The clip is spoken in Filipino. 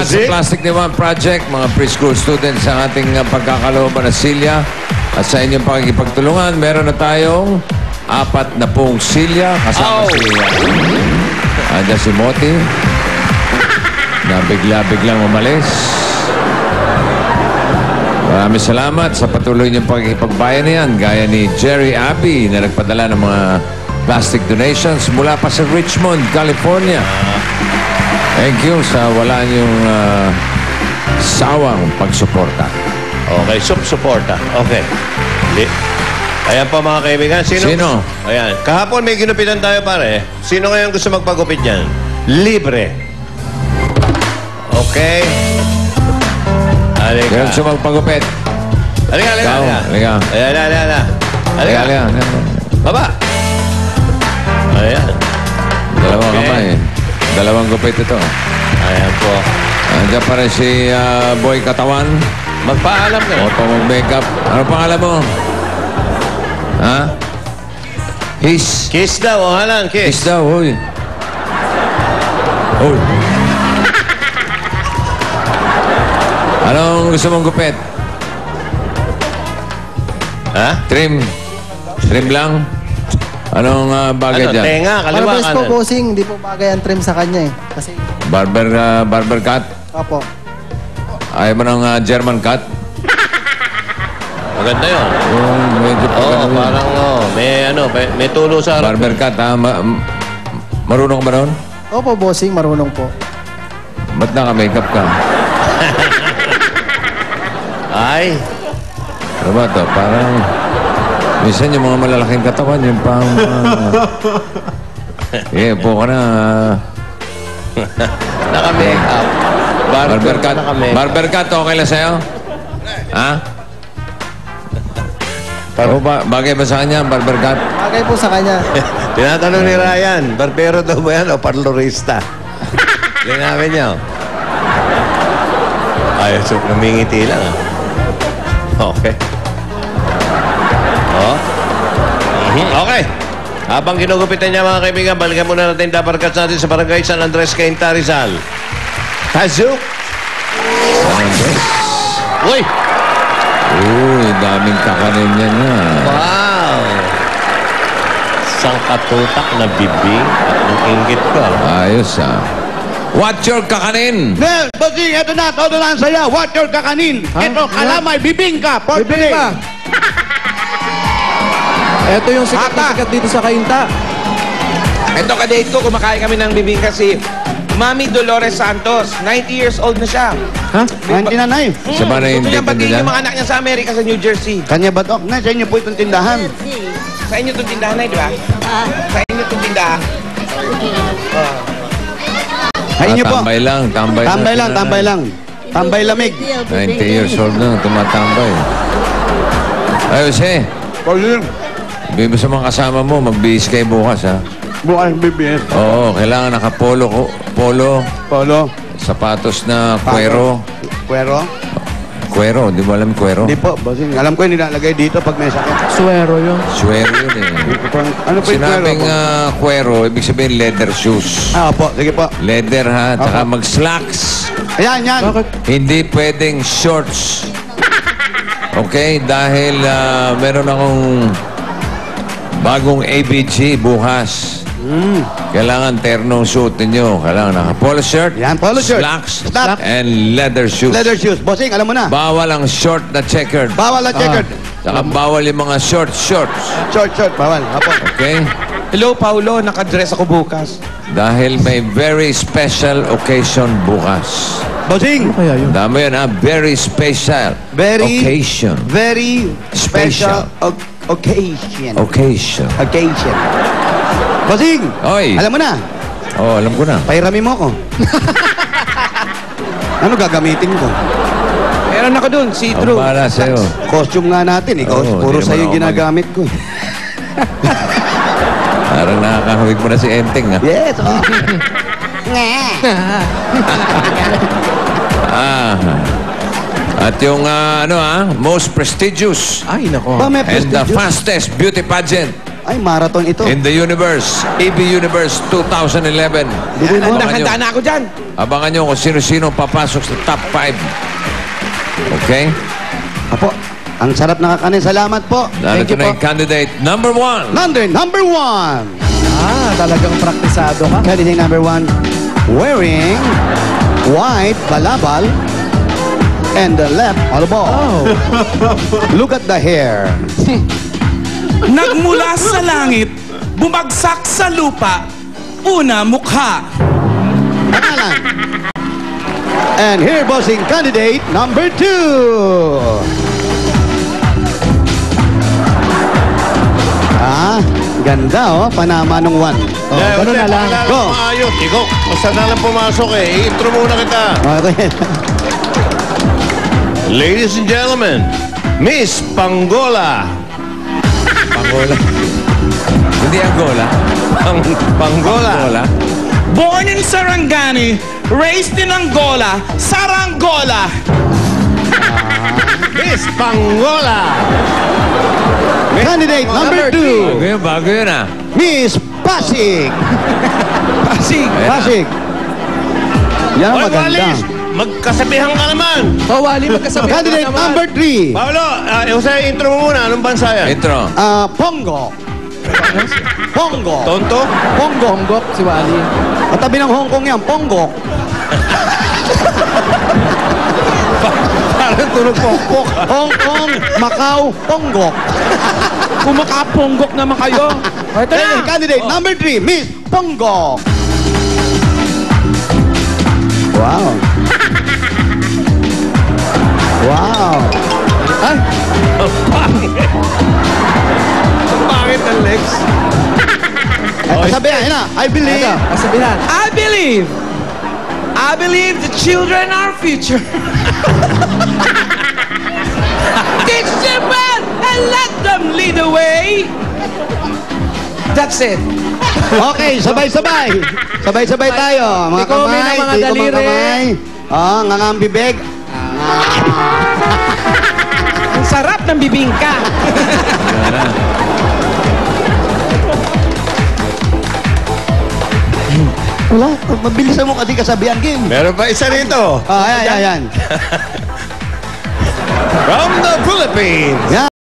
sa Plastic Diwan Project, mga preschool students sa ating pagkakalooban na silya. At sa inyong pakikipagtulungan, meron na tayong 40 silya. Kasama andyan si Moti na bigla-biglang umalis. Maraming salamat sa patuloy niyong pakikipagbayanihan, gaya ni Jerry Abbey na nagpadala ng mga plastic donations mula pa sa Richmond, California. Thank you sa wala niyong sawang pagsuporta. Okay, suporta. Okay. Ayan pa mga kaibigan. Sino? Ayan. Kahapon may ginupitan tayo pare. Sino ngayon gusto magpagupit niyan? Libre. Okay. Halika. Kaya gusto magpagupit. Halika. Ayan. Baba. Ayan. Dalawang kamay. Dalawang gupit ito. Ayan po. Andiyan pa rin si Boy Katawan. Magpaalam ka. Opo, mag-makeup. Ano pangalan mo? Ha? His. Kiss daw. O halang, His kiss. daw, huy. Huy. Anong gusto mong gupit? Ha? Trim. Trim lang? Anong bagay dyan? Tenga, kaliwa Barbers po, kanan. bossing. Hindi po bagay ang trim sa kanya eh. Kasi, Barber cut? opo. Ayaw mo ng German cut? Maganda yun. Yung medyo Parang may tulo sa harap. barber cut, ha? Marunong ka ba nun? Opo, bossing. Marunong po. Ba't naka-makeup ka? Ay. Ano ba ito? Parang... Minsan yung mga malalaking katawan, yung pang... po ka na. Naka-makeup. Barber cut. Barber cut, okay lang sa'yo? Ha? Bagay ba sa kanya, barber cut? Bagay po sa kanya. Tinatanong ni Ryan, barbero daw ba yan o parlorista? Linawin niyo. Ay, so namingiti lang ah. Okay. Okay. Habang ginugupitan niya mga kaibigan, balikan muna natin yung dabarkats natin sa Barangay San Andres, Cainta, Rizal. Tazuk! Uy! Uy, daming kakanin niya na. Wow! Isang katutak na bibing at ng inggit ko. Ayos, ah. What's your kakanin? Well, bossing, eto na, todo lang sa'yo. What your kakanin? Ito, kalamay, bibingka, for today. Ito yung sikat na sikat dito sa Cainta. Ito ka-date ko, kumakain kami ng bibingka si Mami Dolores Santos. 90 years old na siya. Ha? 99. Siya ba na yung Gusto niya date batiin nila? yung mga anak niya sa Amerika, sa New Jersey. Kanya ba to? Na, sa inyo po itong tindahan. Sa inyo itong tindahan na, di ba? Sa inyo itong tindahan. Sa inyo po. Tambay lang. Tambay lang. Tambay lamig. 90 years old na, tumatambay. Ayos, eh. Bossing, Bibi sa mga kasama mo, magbihis kayo bukas, ha? bukas bibis. Oo, kailangan nakapolo, Polo. sapatos na cuero. Cuero. Cuero, di mo alam cuero? Hindi po, bossing. Alam ko yung nilalagay dito pag may sakit. Suero yun. Suero yun, eh. Ano po yung cuero Sinabing po? cuero, ibig sabihin leather shoes. Opo, sige po. Leather, ha? Tsaka Opo. mag-slacks. Ayan, yan. Bakit? Hindi pwedeng shorts. Okay? Dahil meron akong bagong ABG bukas. Kailangan ternong suit ninyo. Kailangan naka-polo shirt, Yan, polo shirt. slacks, Slacks. and leather shoes. Leather shoes. Bossing, alam mo na. Bawal ang short na checkered. Bawal ang checkered. Saka bawal yung mga shorts. Short, bawal. Opo. Okay? Hello, Paulo. Nakadress ako bukas. Dahil may very special occasion bukas. Bossing, Kaya yun. Dami yan, ha? Very special Very- occasion. very Special. special occasion. Occasion. Occasion. Bossing, Oy. alam mo na. Oh, alam ko na. Pairami mo ko. Ano gagamitin ko? Meron ako dun, Ang see-through. bahala sa'yo. Costume nga natin. Ikaw, Oo, puro di naman sa'yo ako ginagamit ko. Parang nakakahawig mo na si Enteng, ha? Yes. Oh. At yung, most prestigious Ay, nako. Ba, may and the prestigious? fastest beauty pageant Ay, marathon ito. In the Universe, AB Universe 2011. Handa na ako dyan. Abangan nyo kung sino-sino papasok sa top 5. Okay? Apo, ang sarap na kakanin. Salamat po. Narito na yung candidate number 1. Number 1. Talagang praktisado ka. Candidate number 1, wearing white balabal and the left ball. Look at the hair. Nagmula sa langit, bumagsak sa lupa, una mukha. Pangalan. And here, bossing candidate number 2. Ganda Panama nung 1. ganun na lang. Go. Maayos. Ikaw, basta na lang pumasok eh. I-intro muna kita. Okay. Ladies and gentlemen, Miss Pangola. Pangola. Hindi Angola. Pangola. Born in Sarangani, raised in Angola, Sarangola. Miss Pangola. Candidate number 2, Bago yun ah. Miss Pasig. Pasig. Pasig. Yan ang Oy, maganda. Walis, magkasabihan ka naman. Wali, magkasabi. Candidate number 3, Paolo, Jose, intro mo muna. Anong bansa yan? Intro. Pongo. Pongo. Tonto? Pongo. Ponggok si Wali. Katabi ng Hong Kong yan, Pongo. Parang tunog pokpok. Hong Kong, Macau, Pongo. Kung makaponggok naman kayo. Ito na. Candidate number 3, Miss Pongo. Wow. Wow. Ay, Pangit ang legs. Sabihan, na. I believe. kasabihan. I believe the children are future. Teach them well and let them lead the way. That's it. Okay, sabay-sabay. Sabay-sabay tayo. Mga Ikaw, may kamay, mga tiko, mga daliri. kamay. Ngangang bibig. Ang sarap ng bibingka. Wala, mabilisan mo kasi kasabihan, Kim. Meron pa isa rito. Ayan. From the Philippines. Yan.